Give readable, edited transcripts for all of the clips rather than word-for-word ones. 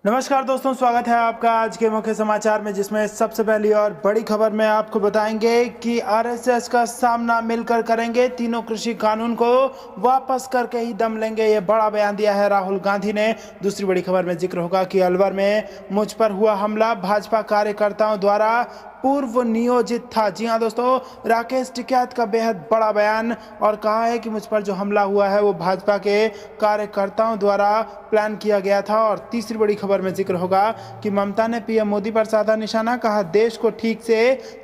नमस्कार दोस्तों, स्वागत है आपका आज के मुख्य समाचार में, जिसमें सबसे पहली और बड़ी खबर में आपको बताएंगे कि आरएसएस का सामना मिलकर करेंगे, तीनों कृषि कानून को वापस करके ही दम लेंगे। ये बड़ा बयान दिया है राहुल गांधी ने। दूसरी बड़ी खबर में जिक्र होगा कि अलवर में मुझ पर हुआ हमला भाजपा कार्यकर्ताओं द्वारा पूर्व नियोजित था। जी हां दोस्तों, राकेश टिकैत का बेहद बड़ा बयान और कहा है कि मुझ पर जो हमला हुआ है वो भाजपा के कार्यकर्ताओं द्वारा प्लान किया गया था। और तीसरी बड़ी खबर में जिक्र होगा कि ममता ने पीएम मोदी पर साधा निशाना, कहा देश को ठीक से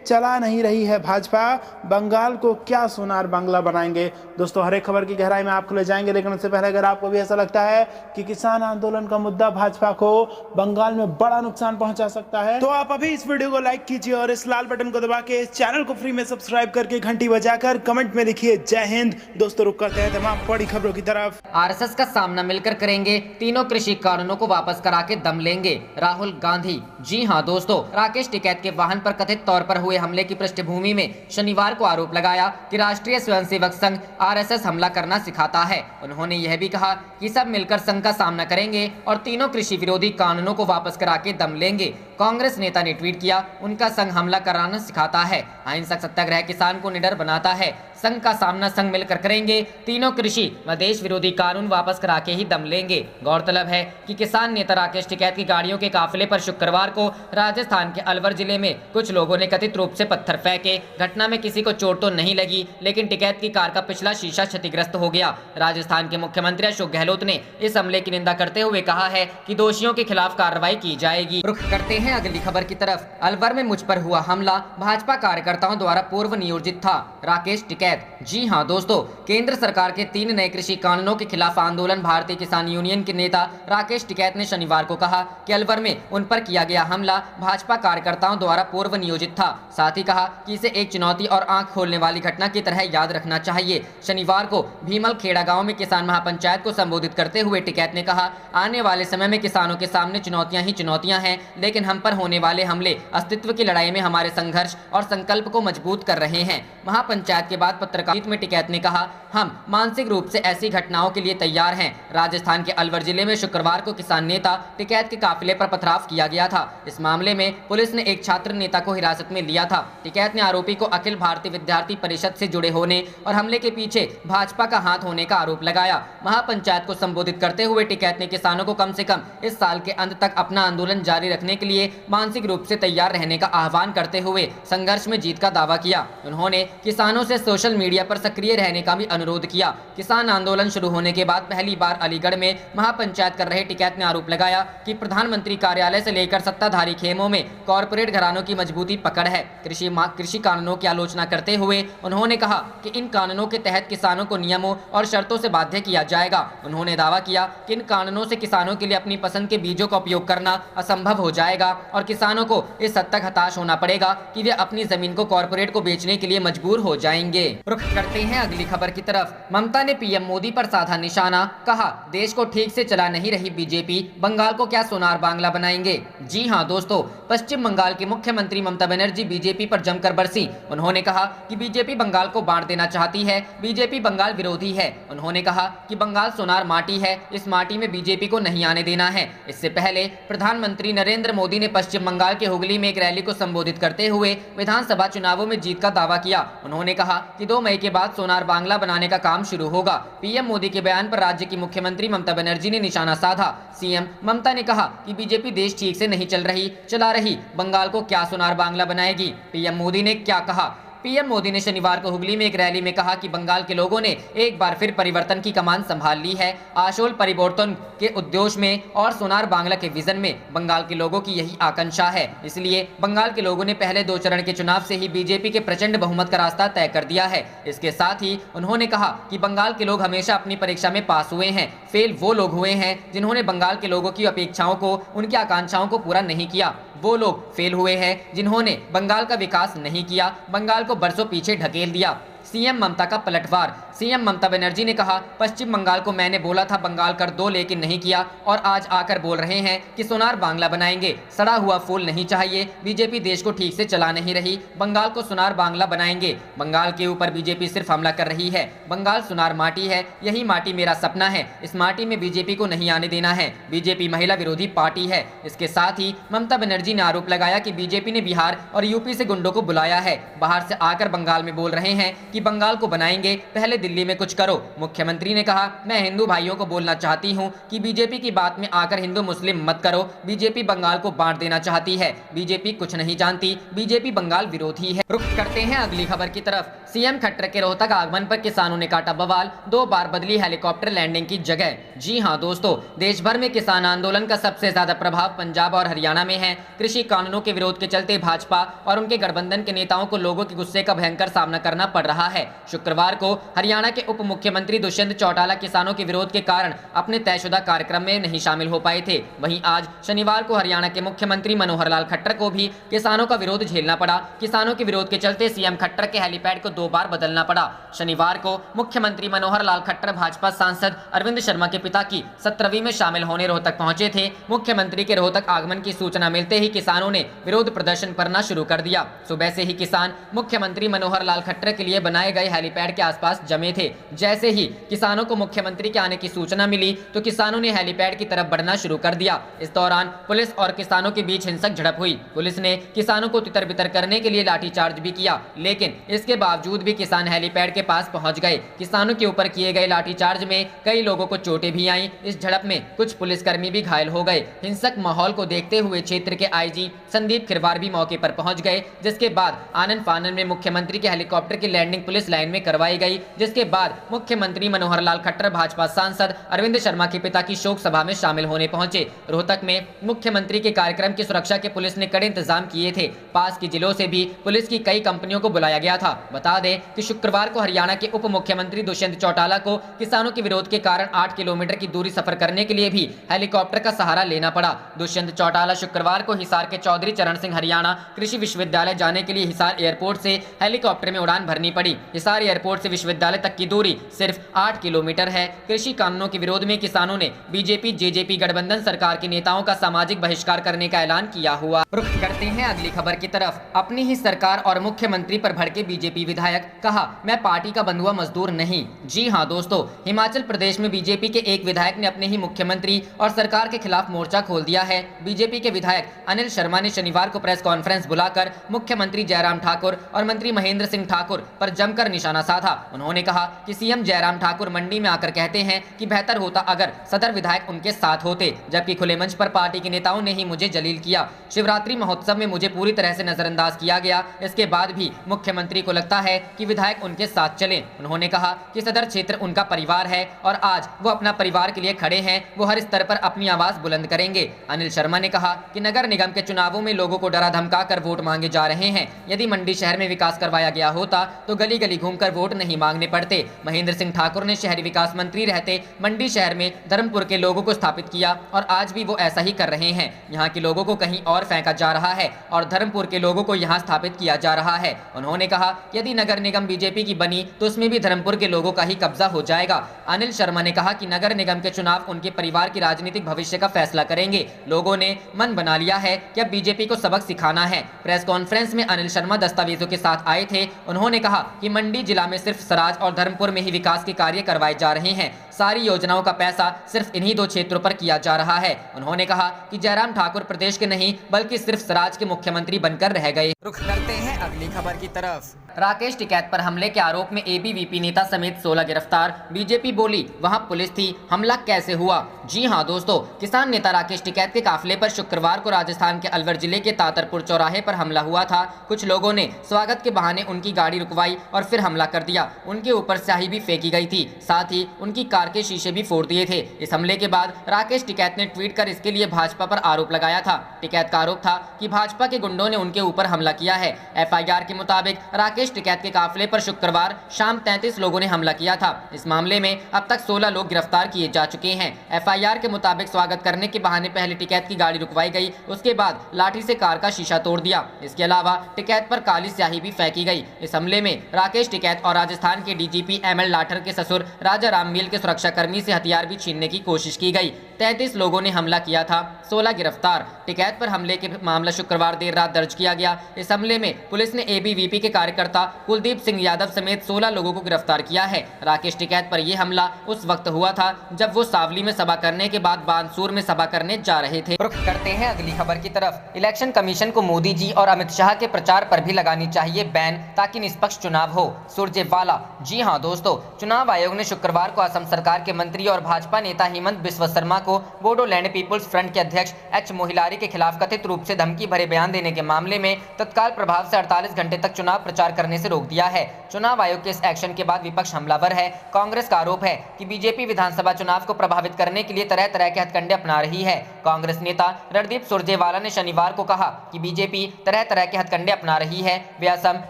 चला नहीं रही है भाजपा, बंगाल को क्या सोनार बांग्ला बनाएंगे। दोस्तों, हर एक खबर की गहराई में आपको ले जाएंगे, लेकिन उससे पहले अगर आपको भी ऐसा लगता है कि किसान आंदोलन का मुद्दा भाजपा को बंगाल में बड़ा नुकसान पहुंचा सकता है, तो आप अभी इस वीडियो को लाइक कीजिए और इस लाल बटन को दबा के इस चैनल को फ्री में सब्सक्राइब करके घंटी बजाकर कमेंट में लिखिए जय हिंद। दोस्तों, रुक करते हैं तमाम बड़ी खबरों की तरफ। आरएसएस का सामना मिलकर करेंगे, तीनों कृषि कानूनों को वापस करा के दम लेंगे, राहुल गांधी। जी हां दोस्तों, राकेश टिकैत के वाहन पर कथित तौर पर हुए हमले की पृष्ठभूमि में शनिवार को आरोप लगाया कि राष्ट्रीय स्वयंसेवक संघ आरएसएस हमला करना सिखाता है। उन्होंने यह भी कहा कि सब मिलकर संघ का सामना करेंगे और तीनों कृषि विरोधी कानूनों को वापस करा के दम लेंगे। कांग्रेस नेता ने ट्वीट किया, उनका संघ हमला कराना सिखाता है, अहिंसक सत्याग्रह किसान को निडर बनाता है, संघ का सामना संघ मिलकर करेंगे, तीनों कृषि व देश विरोधी कानून वापस करा के ही दम लेंगे। गौरतलब है कि किसान नेता राकेश टिकैत की गाड़ियों के काफिले पर शुक्रवार को राजस्थान के अलवर जिले में कुछ लोगों ने कथित रूप से पत्थर फेंके। घटना में किसी को चोट तो नहीं लगी, लेकिन टिकैत की कार का पिछला शीशा क्षतिग्रस्त हो गया। राजस्थान के मुख्यमंत्री अशोक गहलोत ने इस हमले की निंदा करते हुए कहा है कि दोषियों के खिलाफ कार्रवाई की जाएगी। रुख करते हैं अगली खबर की तरफ। अलवर में मुझ पर हुआ हमला भाजपा कार्यकर्ताओं द्वारा पूर्व नियोजित था, राकेश टिकैत। जी हां दोस्तों, केंद्र सरकार के 3 नए कृषि कानूनों के खिलाफ आंदोलन भारतीय किसान यूनियन के नेता राकेश टिकैत ने शनिवार को कहा कि अलवर में उन पर किया गया हमला भाजपा कार्यकर्ताओं द्वारा पूर्व नियोजित था। साथ ही कहा कि इसे एक चुनौती और आंख खोलने वाली घटना की तरह याद रखना चाहिए। शनिवार को भीमल खेड़ा गांव में किसान महापंचायत को संबोधित करते हुए टिकैत ने कहा, आने वाले समय में किसानों के सामने चुनौतियां ही चुनौतियां हैं, लेकिन हम पर होने वाले हमले अस्तित्व की लड़ाई में हमारे संघर्ष और संकल्प को मजबूत कर रहे हैं। महापंचायत के बाद पत्रकार में टिकैत ने कहा, हम मानसिक रूप से ऐसी घटनाओं के लिए तैयार हैं। राजस्थान के अलवर जिले में शुक्रवार को किसान नेता टिकैत के काफिले पर पथराव किया गया था। इस मामले में पुलिस ने एक छात्र नेता को हिरासत में लिया था। टिकैत ने आरोपी को अखिल भारतीय विद्यार्थी परिषद से जुड़े होने और हमले के पीछे भाजपा का हाथ होने का आरोप लगाया। महापंचायत को संबोधित करते हुए टिकैत ने किसानों को कम से कम इस साल के अंत तक अपना आंदोलन जारी रखने के लिए मानसिक रूप से तैयार रहने का आह्वान करते हुए संघर्ष में जीत का दावा किया। उन्होंने किसानों से सोशल मीडिया पर सक्रिय रहने का भी अनुरोध किया। किसान आंदोलन शुरू होने के बाद पहली बार अलीगढ़ में महापंचायत कर रहे टिकैत ने आरोप लगाया कि प्रधानमंत्री कार्यालय से लेकर सत्ताधारी खेमों में कॉरपोरेट घरानों की मजबूती पकड़ है। कृषि कानूनों की आलोचना करते हुए उन्होंने कहा कि इन कानूनों के तहत किसानों को नियमों और शर्तों से बाध्य किया जाएगा। उन्होंने दावा किया कि इन कानूनों से किसानों के लिए अपनी पसंद के बीजों का उपयोग करना असंभव हो जाएगा और किसानों को इस हद तक हताश होना पड़ेगा कि वे अपनी जमीन को कॉरपोरेट को बेचने के लिए मजबूर हो जाएंगे। रुख करते हैं अगली खबर की तरफ। ममता ने पीएम मोदी पर साधा निशाना, कहा देश को ठीक से चला नहीं रही बीजेपी, बंगाल को क्या सोनार बांग्ला बनाएंगे। जी हां दोस्तों, पश्चिम बंगाल की मुख्यमंत्री ममता बनर्जी बीजेपी पर जमकर बरसी। उन्होंने कहा कि बीजेपी बंगाल को बांट देना चाहती है, बीजेपी बंगाल विरोधी है। उन्होंने कहा कि बंगाल सोनार माटी है, इस माटी में बीजेपी को नहीं आने देना है। इससे पहले प्रधानमंत्री नरेंद्र मोदी ने पश्चिम बंगाल के हुगली में एक रैली को संबोधित करते हुए विधानसभा चुनावों में जीत का दावा किया। उन्होंने कहा कि 2 मई के बाद सोनार बांग्ला बनाने का काम शुरू होगा। पीएम मोदी के बयान पर राज्य की मुख्यमंत्री ममता बनर्जी ने निशाना साधा। सीएम ममता ने कहा कि बीजेपी देश ठीक से नहीं चला रही, बंगाल को क्या सोनार बांग्ला बनाएगी। पीएम मोदी ने क्या कहा? पीएम मोदी ने शनिवार को हुगली में एक रैली में कहा कि बंगाल के लोगों ने एक बार फिर परिवर्तन की कमान संभाल ली है। आशोल परिवर्तन के उद्देश्य में और सोनार बांग्ला के विजन में बंगाल के लोगों की यही आकांक्षा है। इसलिए बंगाल के लोगों ने पहले 2 चरण के चुनाव से ही बीजेपी के प्रचंड बहुमत का रास्ता तय कर दिया है। इसके साथ ही उन्होंने कहा कि बंगाल के लोग हमेशा अपनी परीक्षा में पास हुए हैं, फेल वो लोग हुए हैं जिन्होंने बंगाल के लोगों की अपेक्षाओं को, उनकी आकांक्षाओं को पूरा नहीं किया। वो लोग फेल हुए हैं जिन्होंने बंगाल का विकास नहीं किया, बंगाल को बरसों पीछे ढकेल दिया। सीएम ममता का पलटवार। सीएम ममता बनर्जी ने कहा, पश्चिम बंगाल को मैंने बोला था बंगाल कर दो, लेकिन नहीं किया और आज आकर बोल रहे हैं कि सोनार बांग्ला बनाएंगे। सड़ा हुआ फूल नहीं चाहिए। बीजेपी देश को ठीक से चला नहीं रही, बंगाल को सोनार बांग्ला बनाएंगे। बंगाल के ऊपर बीजेपी सिर्फ हमला कर रही है। बंगाल सुनार माटी है, यही माटी मेरा सपना है। इस माटी में बीजेपी को नहीं आने देना है। बीजेपी महिला विरोधी पार्टी है। इसके साथ ही ममता बनर्जी ने आरोप लगाया कि बीजेपी ने बिहार और यूपी से गुंडों को बुलाया है, बाहर से आकर बंगाल में बोल रहे हैं कि बंगाल को बनाएंगे, पहले दिल्ली में कुछ करो। मुख्यमंत्री ने कहा, मैं हिंदू भाइयों को बोलना चाहती हूं कि बीजेपी की बात में आकर हिंदू मुस्लिम मत करो। बीजेपी बंगाल को बांट देना चाहती है। बीजेपी कुछ नहीं जानती, बीजेपी बंगाल विरोधी है। रुख करते हैं अगली खबर की तरफ। सीएम खट्टर के रोहतक आगमन पर किसानों ने काटा बवाल, 2 बार बदली हेलीकॉप्टर लैंडिंग की जगह। जी हां दोस्तों, देश भर में किसान आंदोलन का सबसे ज्यादा प्रभाव पंजाब और हरियाणा में है। कृषि कानूनों के विरोध के चलते भाजपा और उनके गठबंधन के नेताओं को लोगों के गुस्से का भयंकर सामना करना पड़ रहा है। शुक्रवार को हरियाणा के उप मुख्यमंत्री दुष्यंत चौटाला किसानों के विरोध के कारण अपने तयशुदा कार्यक्रम में नहीं शामिल हो पाए थे। वहीं आज शनिवार को हरियाणा के मुख्यमंत्री मनोहर लाल खट्टर को भी किसानों का विरोध झेलना पड़ा। किसानों के विरोध के चलते सीएम खट्टर के हेलीपैड को 2 बार बदलना पड़ा। शनिवार को मुख्यमंत्री मनोहर लाल खट्टर भाजपा सांसद अरविंद शर्मा के पिता की 17वीं में शामिल होने रोहतक पहुंचे थे। मुख्यमंत्री के रोहतक आगमन की सूचना मिलते ही किसानों ने विरोध प्रदर्शन करना शुरू कर दिया। सुबह से ही किसान मुख्यमंत्री मनोहर लाल खट्टर के लिए बनाए गए हेलीपैड के आसपास जमे थे। जैसे ही किसानों को मुख्यमंत्री के आने की सूचना मिली तो किसानों ने हेलीपैड की तरफ बढ़ना शुरू कर दिया। इस दौरान पुलिस और किसानों के बीच हिंसक झड़प हुई। पुलिस ने किसानों को तितर बितर करने के लिए लाठीचार्ज भी किया, लेकिन इसके बावजूद भी किसान हेलीपैड के पास पहुंच गए। किसानों के ऊपर किए गए लाठीचार्ज में कई लोगों को चोटें भी आईं। इस झड़प में कुछ पुलिसकर्मी भी घायल हो गए। हिंसक माहौल को देखते हुए क्षेत्र के आईजी संदीप खिरवार भी मौके पर पहुंच गए, जिसके बाद आनन फानन में मुख्यमंत्री के हेलीकॉप्टर की लैंडिंग पुलिस लाइन में करवाई गई। जिसके बाद मुख्यमंत्री मनोहर लाल खट्टर भाजपा सांसद अरविंद शर्मा के पिता की शोक सभा में शामिल होने पहुंचे। रोहतक में मुख्यमंत्री के कार्यक्रम की सुरक्षा के पुलिस ने कड़े इंतजाम किए थे। पास के जिलों से भी पुलिस की कई कंपनियों को बुलाया गया था। बता दें कि शुक्रवार को हरियाणा के उप मुख्यमंत्री दुष्यंत चौटाला को किसानों के विरोध के कारण 8 किलोमीटर की दूरी सफर करने के लिए भी हेलीकॉप्टर का सहारा लेना पड़ा। दुष्यंत चौटाला शुक्रवार को हिसार के चौधरी चरण सिंह हरियाणा कृषि विश्वविद्यालय जाने के लिए हिसार एयरपोर्ट से हेलीकॉप्टर में उड़ान भरनी पड़ी। हिसार एयरपोर्ट से विश्वविद्यालय तक की दूरी सिर्फ 8 किलोमीटर है। कृषि कानूनों के विरोध में किसानों ने बीजेपी जेजेपी गठबंधन सरकार के नेताओं का सामाजिक बहिष्कार करने का ऐलान किया हुआ। रुख करते हैं अगली खबर की तरफ। अपनी ही सरकार और मुख्यमंत्री पर भड़के बीजेपी विधायक, कहा मैं पार्टी का बंधुआ मजदूर नहीं। जी हां दोस्तों, हिमाचल प्रदेश में बीजेपी के एक विधायक ने अपने ही मुख्यमंत्री और सरकार के खिलाफ मोर्चा खोल दिया है। बीजेपी के विधायक अनिल शर्मा ने शनिवार को प्रेस कॉन्फ्रेंस बुलाकर मुख्यमंत्री जयराम ठाकुर और मंत्री महेंद्र सिंह ठाकुर पर जमकर निशाना साधा। उन्होंने कहा कि सीएम जयराम ठाकुर मंडी में आकर कहते हैं कि बेहतर होता अगर सदर विधायक उनके साथ होते, जबकि खुले मंच पर पार्टी के नेताओं ने ही मुझे जलील किया। शिवरात्रि महोत्सव में मुझे पूरी तरह से नजरअंदाज किया गया। इसके बाद भी मुख्यमंत्री को लगता है कि विधायक उनके साथ चलें। उन्होंने कहा कि सदर क्षेत्र उनका परिवार है और आज वो अपना परिवार के लिए खड़े हैं। वो हर स्तर पर अपनी आवाज बुलंद करेंगे। अनिल शर्मा ने कहा कि नगर निगम के चुनावों में लोगों को डरा धमका कर वोट मांगे जा रहे हैं। यदि मंडी शहर में विकास करवाया गया होता तो गली गली घूमकर वोट नहीं मांगने पड़ते। महेंद्र सिंह ठाकुर ने शहरी विकास मंत्री रहते मंडी शहर में धर्मपुर के लोगों को स्थापित किया और आज भी वो ऐसा ही कर रहे हैं। यहाँ के लोगों को कहीं और फेंका जा रहा है और धर्मपुर के लोगों को यहाँ स्थापित किया जा रहा है। उन्होंने कहा कि यदि नगर निगम बीजेपी की बनी तो उसमें भी धर्मपुर के लोगों का ही कब्जा हो जाएगा। अनिल शर्मा ने कहा कि नगर निगम के चुनाव उनके परिवार की राजनीतिक भविष्य का फैसला करेंगे। लोगों ने मन बना लिया है कि अब बीजेपी को सबक सिखाना है। प्रेस कॉन्फ्रेंस में अनिल शर्मा दस्तावेजों के साथ आए थे। उन्होंने कहा कि मंडी जिला में सिर्फ सराज और धर्मपुर में ही विकास के कार्य करवाए जा रहे हैं। सारी योजनाओं का पैसा सिर्फ इन्हीं 2 क्षेत्रों पर किया जा रहा है। उन्होंने कहा कि जयराम ठाकुर प्रदेश के नहीं बल्कि सिर्फ सराज के मुख्यमंत्री बनकर रह गए। रुख करते हैं अगली खबर की तरफ। राकेश टिकैत पर हमले के आरोप में एबीवीपी नेता समेत 16 गिरफ्तार। बीजेपी बोली वहां पुलिस थी, हमला कैसे हुआ? जी हां दोस्तों, किसान नेता राकेश टिकैत के काफिले पर शुक्रवार को राजस्थान के अलवर जिले के तातरपुर चौराहे पर हमला हुआ था। कुछ लोगों ने स्वागत के बहाने उनकी गाड़ी रुकवाई और फिर हमला कर दिया। उनके ऊपर स्याही भी फेंकी गई थी। साथ ही उनकी कार कार के शीशे भी फोड़ दिए थे। इस हमले के बाद राकेश टिकैत ने ट्वीट कर इसके लिए भाजपा पर आरोप लगाया था। टिकैत का आरोप था कि भाजपा के गुंडों ने उनके ऊपर हमला किया है। एफआईआर के मुताबिक राकेश टिकैत के काफिले पर शुक्रवार शाम 33 लोगों ने हमला किया था। इस मामले में अब तक 16 लोग गिरफ्तार किए जा चुके हैं। एफआईआर के मुताबिक स्वागत करने के बहाने पहले टिकैत की गाड़ी रुकवाई गई, उसके बाद लाठी से कार का शीशा तोड़ दिया। इसके अलावा टिकैत पर काली स्याही भी फेंकी गई। इस हमले में राकेश टिकैत और राजस्थान के डीजीपी एमएल लाठर के ससुर राजा राम मील के सुरक्षाकर्मी से हथियार भी छीनने की कोशिश की गई। 33 लोगों ने हमला किया था, 16 गिरफ्तार। टिकैत पर हमले के मामला शुक्रवार देर रात दर्ज किया गया। इस हमले में पुलिस ने एबीवीपी के कार्यकर्ता कुलदीप सिंह यादव समेत 16 लोगों को गिरफ्तार किया है। राकेश टिकैत पर यह हमला उस वक्त हुआ था जब वो सावली में सभा करने के बाद बानसूर में सभा करने जा रहे थे। रुख करते हैं अगली खबर की तरफ। इलेक्शन कमीशन को मोदी जी और अमित शाह के प्रचार पर भी लगानी चाहिए बैन ताकि निष्पक्ष चुनाव हो, सुरजेवाला। जी हां दोस्तों, चुनाव आयोग ने शुक्रवार को असम सरकार के मंत्री और भाजपा नेता हेमंत बिस्वा शर्मा को बोडोलैंड पीपुल्स फ्रंट के अध्यक्ष एच मोहिलारी के खिलाफ कथित रूप से धमकी भरे बयान देने के मामले में तत्काल प्रभाव से 48 घंटे तक चुनाव प्रचार करने से रोक दिया है। चुनाव आयोग के इस एक्शन के बाद विपक्ष हमलावर है। कांग्रेस का आरोप है कि बीजेपी विधानसभा चुनाव को प्रभावित करने के लिए तरह तरह के हथकंडे अपना रही है। कांग्रेस नेता रणदीप सुरजेवाला ने शनिवार को कहा कि बीजेपी तरह तरह के हथकंडे अपना रही है। वे असम,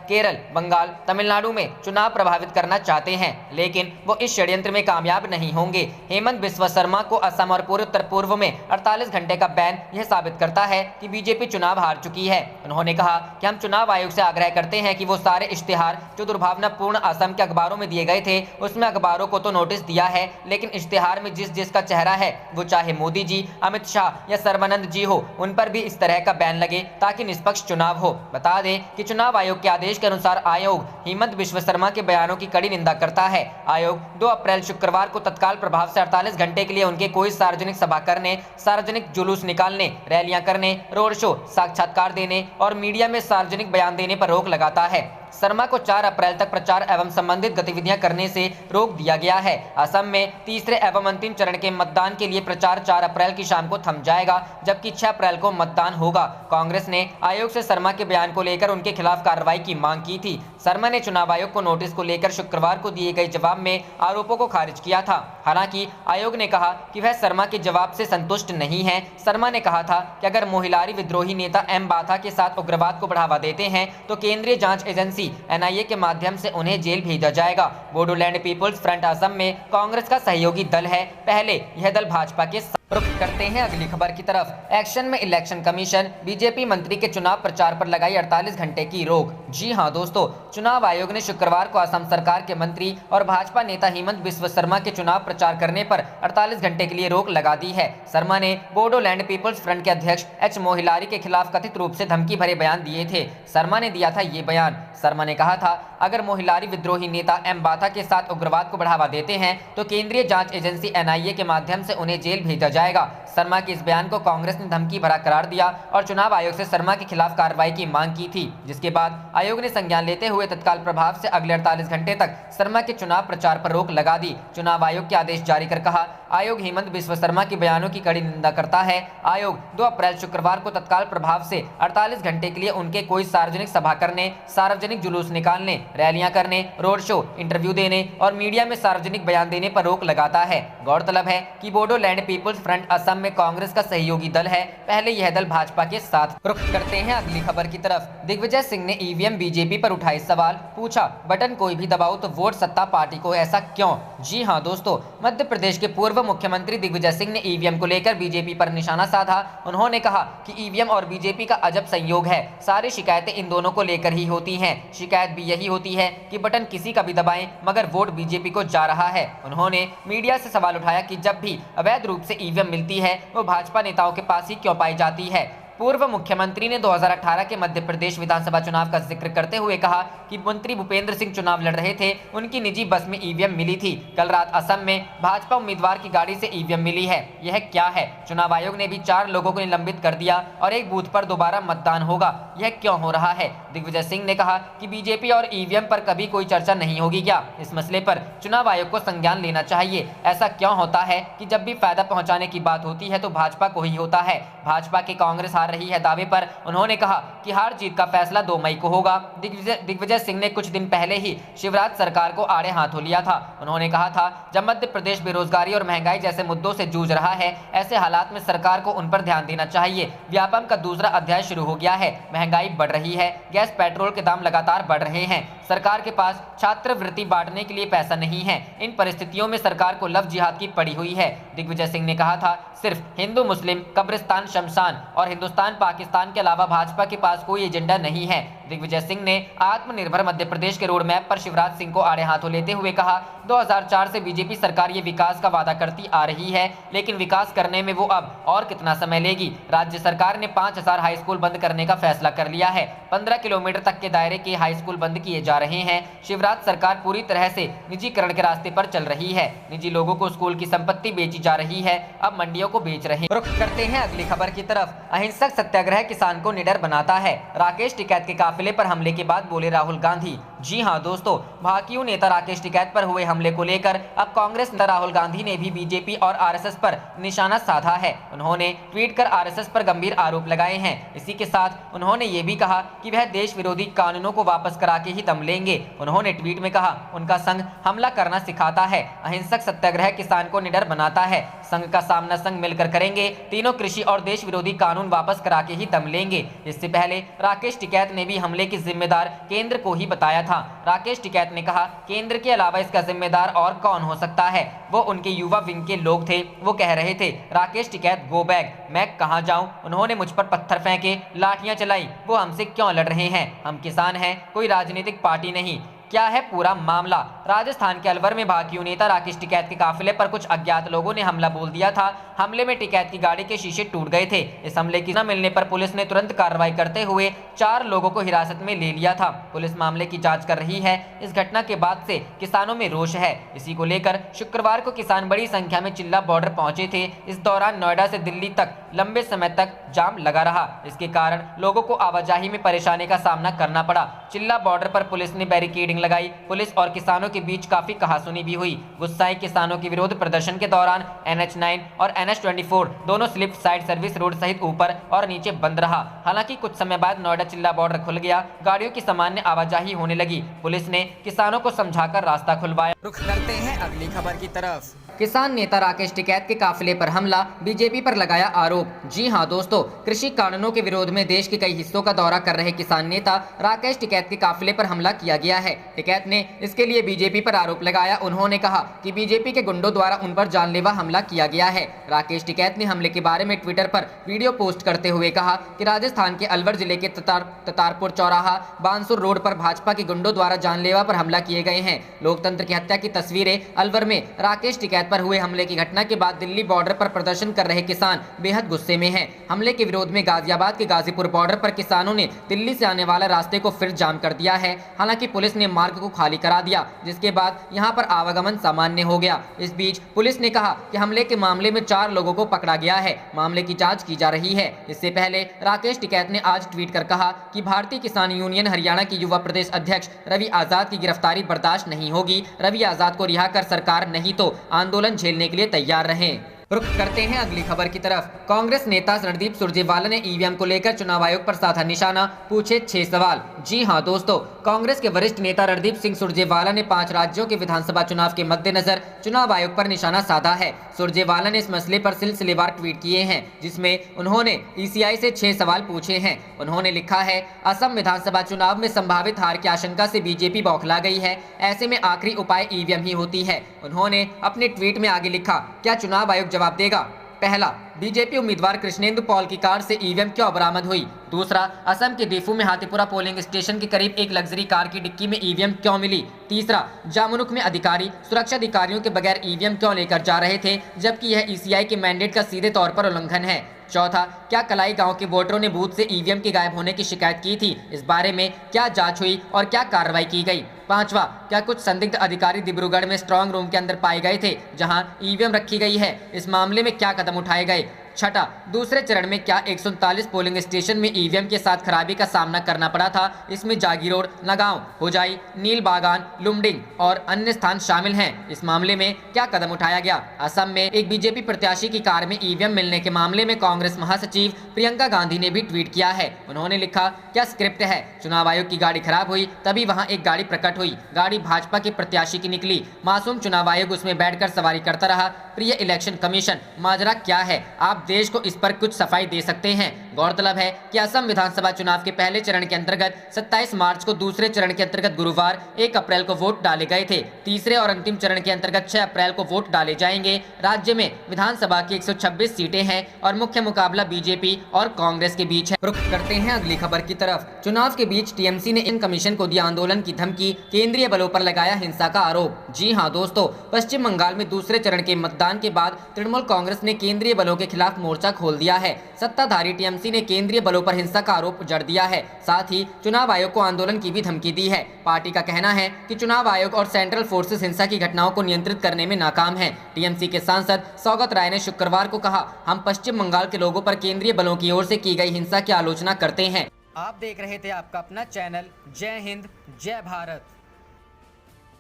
केरल, बंगाल, तमिलनाडु में चुनाव प्रभावित करना चाहते हैं, लेकिन वो इस षड्यंत्र में कामयाब नहीं होंगे। हेमंत बिस्वा शर्मा को असम और पूरे उत्तर पूर्व में 48 घंटे का बैन यह साबित करता है कि बीजेपी चुनाव हार चुकी है। उन्होंने कहा कि हम चुनाव आयोग से आग्रह करते हैं कि वो सारे इश्तिहार जो दुर्भावनापूर्ण असम के अखबारों में दिए गए थे, उसमें अखबारों को तो नोटिस दिया है, लेकिन इश्तिहार में जिस जिसका चेहरा है, वो चाहे मोदी जी, अमित शाह या सर्बानंद जी हो, उन पर भी इस तरह का बैन लगे ताकि निष्पक्ष चुनाव हो। बता दें कि चुनाव आयोग के आदेश के अनुसार आयोग हेमंत बिस्वा शर्मा के बयानों की कड़ी निंदा करता है। आयोग 2 अप्रैल शुक्रवार को तत्काल प्रभाव से 48 घंटे के लिए उनके कोई सार्वजनिक सभा करने, सार्वजनिक जुलूस निकालने, रैलियां करने, रोड शो, साक्षात्कार देने और मीडिया में सार्वजनिक बयान देने पर रोक लगाता है। शर्मा को 4 अप्रैल तक प्रचार एवं संबंधित गतिविधियां करने से रोक दिया गया है। असम में तीसरे एवं अंतिम चरण के मतदान के लिए प्रचार 4 अप्रैल की शाम को थम जाएगा, जबकि 6 अप्रैल को मतदान होगा। कांग्रेस ने आयोग से शर्मा के बयान को लेकर उनके खिलाफ कार्रवाई की मांग की थी। शर्मा ने चुनाव आयोग को नोटिस को लेकर शुक्रवार को दिए गए जवाब में आरोपों को खारिज किया था। हालांकि आयोग ने कहा कि वह शर्मा के जवाब से संतुष्ट नहीं है। शर्मा ने कहा था कि अगर मोहिलारी विद्रोही नेता एम बाथा के साथ उग्रवाद को बढ़ावा देते हैं तो केंद्रीय जांच एजेंसी एनआईए के माध्यम से उन्हें जेल भेजा जाएगा। बोडोलैंड पीपुल्स फ्रंट असम में कांग्रेस का सहयोगी दल है। पहले यह दल भाजपा के रुख करते हैं अगली खबर की तरफ। एक्शन में इलेक्शन कमीशन, बीजेपी मंत्री के चुनाव प्रचार पर लगाई 48 घंटे की रोक। जी हां दोस्तों, चुनाव आयोग ने शुक्रवार को असम सरकार के मंत्री और भाजपा नेता हेमंत बिस्वा शर्मा के चुनाव प्रचार करने पर 48 घंटे के लिए रोक लगा दी है। शर्मा ने बोडोलैंड पीपुल्स फ्रंट के अध्यक्ष एच मोहिलारी के खिलाफ कथित रूप से धमकी भरे बयान दिए थे। शर्मा ने दिया था ये बयान। शर्मा ने कहा था, अगर मोहिलारी विद्रोही नेता एम बाथा के साथ उग्रवाद को बढ़ावा देते हैं तो केंद्रीय जांच एजेंसी एनआईए के माध्यम से उन्हें जेल भेजा जाएगा। शर्मा के इस बयान को कांग्रेस ने धमकी भरा करार दिया और चुनाव आयोग से शर्मा के खिलाफ कार्रवाई की मांग की थी, जिसके बाद आयोग ने संज्ञान लेते हुए तत्काल प्रभाव से अगले 48 घंटे तक शर्मा के चुनाव प्रचार पर रोक लगा दी। चुनाव आयोग के आदेश जारी कर कहा, आयोग हेमंत बिस्वा शर्मा के बयानों की कड़ी निंदा करता है। आयोग 2 अप्रैल शुक्रवार को तत्काल प्रभाव से 48 घंटे के लिए उनके कोई सार्वजनिक सभा करने, सार्वजनिक जुलूस निकालने, रैलियां करने, रोड शो, इंटरव्यू देने और मीडिया में सार्वजनिक बयान देने पर रोक लगाता है। गौरतलब है कि बोडोलैंड पीपुल्स फ्रंट असम में कांग्रेस का सहयोगी दल है। पहले यह दल भाजपा के साथ। रुख करते हैं अगली खबर की तरफ। दिग्विजय सिंह ने ईवीएम बीजेपी पर उठाए सवाल, पूछा बटन कोई भी दबाओ तो वोट सत्ता पार्टी को, ऐसा क्यों? जी हां दोस्तों, मध्य प्रदेश के पूर्व मुख्यमंत्री दिग्विजय सिंह ने ईवीएम को लेकर बीजेपी पर निशाना साधा। उन्होंने कहा कि ईवीएम और बीजेपी का अजब संयोग है, सारी शिकायतें इन दोनों को लेकर ही होती हैं। शिकायत भी यही होती है कि बटन किसी का भी दबाएं मगर वोट बीजेपी को जा रहा है। उन्होंने मीडिया से सवाल उठाया कि जब भी अवैध रूप से ईवीएम मिलती है वो भाजपा नेताओं के पास ही क्यों पाई जाती है। पूर्व मुख्यमंत्री ने 2018 के मध्य प्रदेश विधानसभा चुनाव का जिक्र करते हुए कहा कि मंत्री भूपेंद्र सिंह चुनाव लड़ रहे थे, उनकी निजी बस में ईवीएम मिली थी। कल रात असम में भाजपा उम्मीदवार की गाड़ी से ईवीएम मिली है, यह क्या है? चुनाव आयोग ने भी 4 लोगों को निलंबित कर दिया और एक बूथ पर दोबारा मतदान होगा, यह क्यों हो रहा है? दिग्विजय सिंह ने कहा कि बीजेपी और ईवीएम पर कभी कोई चर्चा नहीं होगी क्या? इस मसले पर चुनाव आयोग को संज्ञान लेना चाहिए। ऐसा क्यों होता है कि जब भी फायदा पहुंचाने की बात होती है तो भाजपा को ही होता है। भाजपा के कांग्रेस हार रही है दावे पर उन्होंने कहा कि हार जीत का फैसला 2 मई को होगा। दिग्विजय सिंह ने कुछ दिन पहले ही शिवराज सरकार को आड़े हाथों लिया था। उन्होंने कहा था, जब मध्य प्रदेश बेरोजगारी और महंगाई जैसे मुद्दों से जूझ रहा है, ऐसे हालात में सरकार को उन पर ध्यान देना चाहिए। व्यापम का दूसरा अध्याय शुरू हो गया है। महंगाई बढ़ रही है, गैस पेट्रोल के दाम लगातार बढ़ रहे हैं। सरकार के पास छात्रवृत्ति बांटने के लिए पैसा नहीं है। इन परिस्थितियों में सरकार को लव जिहाद की पड़ी हुई है। दिग्विजय सिंह ने कहा था, सिर्फ हिंदू मुस्लिम, कब्रिस्तान शमशान और हिंदुस्तान पाकिस्तान के अलावा भाजपा के पास कोई एजेंडा नहीं है। दिग्विजय सिंह ने आत्मनिर्भर मध्य प्रदेश के रोड मैप पर शिवराज सिंह को आड़े हाथों लेते हुए कहा, 2004 से बीजेपी सरकार ये विकास का वादा करती आ रही है, लेकिन विकास करने में वो अब और कितना समय लेगी। राज्य सरकार ने 5000 हाई स्कूल बंद करने का फैसला कर लिया है। 15 किलोमीटर तक के दायरे के हाई स्कूल बंद किए जा रहे हैं। शिवराज सरकार पूरी तरह से निजीकरण के रास्ते पर चल रही है। निजी लोगों को स्कूल की संपत्ति बेची जा रही है, अब मंडियों को बेच रहे हैं। रुख करते हैं अगली खबर की तरफ। अहिंसक सत्याग्रह किसान को निडर बनाता है। राकेश टिकैत के काफिले पर हमले के बाद बोले राहुल गांधी। जी हां दोस्तों, भाकियू नेता राकेश टिकैत पर हुए हमले को लेकर अब कांग्रेस नेता राहुल गांधी ने भी बीजेपी और आरएसएस पर निशाना साधा है। उन्होंने ट्वीट कर आरएसएस पर गंभीर आरोप लगाए हैं। इसी के साथ उन्होंने ये भी कहा कि वह देश विरोधी कानूनों को वापस करा के ही दम लेंगे। उन्होंने ट्वीट में कहा, उनका संघ हमला करना सिखाता है, अहिंसक सत्याग्रह किसान को निडर बनाता है। संघ का सामना संघ मिलकर करेंगे, तीनों कृषि और देश विरोधी कानून वापस करा के ही दम लेंगे। इससे पहले राकेश टिकैत ने भी हमले की जिम्मेदार केंद्र को ही बताया था। राकेश टिकैत ने कहा, केंद्र के अलावा इसका जिम्मेदार और कौन हो सकता है। वो उनके युवा विंग के लोग थे। वो कह रहे थे, राकेश टिकैत गो बैक, मैं कहां जाऊं। उन्होंने मुझ पर पत्थर फेंके, लाठियां चलाई। वो हमसे क्यों लड़ रहे हैं? हम किसान हैं, कोई राजनीतिक पार्टी नहीं। क्या है पूरा मामला? राजस्थान के अलवर में भाकियू नेता राकेश टिकैत के काफिले पर कुछ अज्ञात लोगों ने हमला बोल दिया था। हमले में टिकैत की गाड़ी के शीशे टूट गए थे। इस हमले की न मिलने पर पुलिस ने तुरंत कार्रवाई करते हुए 4 लोगों को हिरासत में ले लिया था। पुलिस मामले की जांच कर रही है। इस घटना के बाद से किसानों में रोष है। इसी को लेकर शुक्रवार को किसान बड़ी संख्या में चिल्ला बॉर्डर पहुंचे थे। इस दौरान नोएडा से दिल्ली तक लंबे समय तक जाम लगा रहा। इसके कारण लोगों को आवाजाही में परेशानी का सामना करना पड़ा। चिल्ला बॉर्डर पर पुलिस ने बैरिकेडिंग लगाई। पुलिस और किसानों के बीच काफी कहासुनी भी हुई। गुस्साए किसानों के विरोध प्रदर्शन के दौरान NH9 और NH24 दोनों स्लिप साइड सर्विस रोड सहित ऊपर और नीचे बंद रहा। हालांकि कुछ समय बाद नोएडा चिल्ला बॉर्डर खुल गया, गाड़ियों की सामान्य आवाजाही होने लगी। पुलिस ने किसानों को समझाकर रास्ता खुलवाया। रुख करते हैं अगली खबर की तरफ। किसान नेता राकेश टिकैत के काफिले पर हमला, बीजेपी पर लगाया आरोप। जी हां दोस्तों, कृषि कानूनों के विरोध में देश के कई हिस्सों का दौरा कर रहे किसान नेता राकेश टिकैत के काफिले पर हमला किया गया है। टिकैत ने इसके लिए बीजेपी पर आरोप लगाया। उन्होंने कहा कि बीजेपी के गुंडों द्वारा उन पर जानलेवा हमला किया गया है। राकेश टिकैत ने हमले के बारे में ट्विटर पर वीडियो पोस्ट करते हुए कहा कि राजस्थान के अलवर जिले के ततारपुर चौराहा बानसूर रोड पर भाजपा के गुंडों द्वारा जानलेवा पर हमला किए गए हैं। लोकतंत्र की हत्या की तस्वीरें। अलवर में राकेश टिकैत पर हुए हमले की घटना के बाद दिल्ली बॉर्डर पर प्रदर्शन कर रहे किसान बेहद गुस्से में हैं। हमले के विरोध में गाजियाबाद के गाजीपुर बॉर्डर पर किसानों ने दिल्ली से आने वाले रास्ते को फिर जाम कर दिया है। हालांकि पुलिस ने मार्ग को खाली करा दिया, जिसके बाद यहां पर आवागमन सामान्य हो गया। इस बीच पुलिस ने कहा कि हमले के मामले में 4 लोगों को पकड़ा गया है। मामले की जांच की जा रही है। इससे पहले राकेश टिकैत ने आज ट्वीट कर कहा कि भारतीय किसान यूनियन हरियाणा की युवा प्रदेश अध्यक्ष रवि आजाद की गिरफ्तारी बर्दाश्त नहीं होगी। रवि आजाद को रिहा कर सरकार नहीं तो आंदोलन झेलने के लिए तैयार रहें। रुख करते हैं अगली खबर की तरफ। कांग्रेस नेता रणदीप सुरजेवाला ने ईवीएम को लेकर चुनाव आयोग पर साधा निशाना, पूछे 6 सवाल। जी हां दोस्तों, कांग्रेस के वरिष्ठ नेता रणदीप सिंह सुरजेवाला ने 5 राज्यों के विधानसभा चुनाव के मद्देनजर चुनाव आयोग पर निशाना साधा है। सुरजेवाला ने इस मसले पर सिलसिलेवार ट्वीट किए हैं, जिसमें उन्होंने ईसीआई से 6 सवाल पूछे हैं। उन्होंने लिखा है, असम विधानसभा चुनाव में संभावित हार की आशंका से बीजेपी बौखला गई है। ऐसे में आखिरी उपाय ईवीएम ही होती है। उन्होंने अपने ट्वीट में आगे लिखा, क्या चुनाव आयोग जवाब देगा? पहला, बीजेपी उम्मीदवार कृष्णेंदु पॉल की कार से ईवीएम क्यों बरामद हुई? दूसरा, असम के दीफू में हाथीपुरा पोलिंग स्टेशन के करीब एक लग्जरी कार की डिक्की में ईवीएम क्यों मिली? तीसरा, जामुनुक में अधिकारी सुरक्षा अधिकारियों के बगैर ईवीएम क्यों लेकर जा रहे थे, जबकि यह ईसीआई के मैंडेट का सीधे तौर पर उल्लंघन है? चौथा, क्या कलाई गांव के वोटरों ने बूथ से ईवीएम के गायब होने की शिकायत की थी? इस बारे में क्या जांच हुई और क्या कार्रवाई की गई? पांचवा, क्या कुछ संदिग्ध अधिकारी डिब्रूगढ़ में स्ट्रांग रूम के अंदर पाए गए थे जहां ईवीएम रखी गई है? इस मामले में क्या कदम उठाए गए? छठा, दूसरे चरण में क्या 139 पोलिंग स्टेशन में ईवीएम के साथ खराबी का सामना करना पड़ा था। इसमें जागीरोड, नगांव, होजाई, नील बागान, लुमडिंग और अन्य स्थान शामिल हैं। इस मामले में क्या कदम उठाया गया। असम में एक बीजेपी प्रत्याशी की कार में ईवीएम मिलने के मामले में कांग्रेस महासचिव प्रियंका गांधी ने भी ट्वीट किया है। उन्होंने लिखा, क्या स्क्रिप्ट है। चुनाव आयोग की गाड़ी खराब हुई, तभी वहां एक गाड़ी प्रकट हुई। गाड़ी भाजपा के प्रत्याशी की निकली। मासूम चुनाव आयोग उसमें बैठकर सवारी करता रहा। प्रिय इलेक्शन कमीशन, माजरा क्या है। आप देश को इस पर कुछ सफाई दे सकते हैं। गौरतलब है कि असम विधानसभा चुनाव के पहले चरण के अंतर्गत 27 मार्च को, दूसरे चरण के अंतर्गत गुरुवार 1 अप्रैल को वोट डाले गए थे। तीसरे और अंतिम चरण के अंतर्गत 6 अप्रैल को वोट डाले जाएंगे। राज्य में विधानसभा की 126 सीटें हैं और मुख्य मुकाबला बीजेपी और कांग्रेस के बीच है। रुख करते हैं अगली खबर की तरफ। चुनाव के बीच टीएमसी ने इन कमीशन को दिया आंदोलन की धमकी, केंद्रीय बलों पर लगाया हिंसा का आरोप। जी हां दोस्तों, पश्चिम बंगाल में दूसरे चरण के मतदान के बाद तृणमूल कांग्रेस ने केंद्रीय बलों के खिलाफ मोर्चा खोल दिया है। सत्ताधारी टीएमसी ने केंद्रीय बलों पर हिंसा का आरोप जड़ दिया है। साथ ही चुनाव आयोग को आंदोलन की भी धमकी दी है। पार्टी का कहना है कि चुनाव आयोग और सेंट्रल फोर्सेस हिंसा की घटनाओं को नियंत्रित करने में नाकाम है। टीएमसी के सांसद सौगत राय ने शुक्रवार को कहा, हम पश्चिम बंगाल के लोगों पर केंद्रीय बलों की ओर से की गई हिंसा की आलोचना करते हैं। आप देख रहे थे आपका अपना चैनल जय हिंद जय भारत।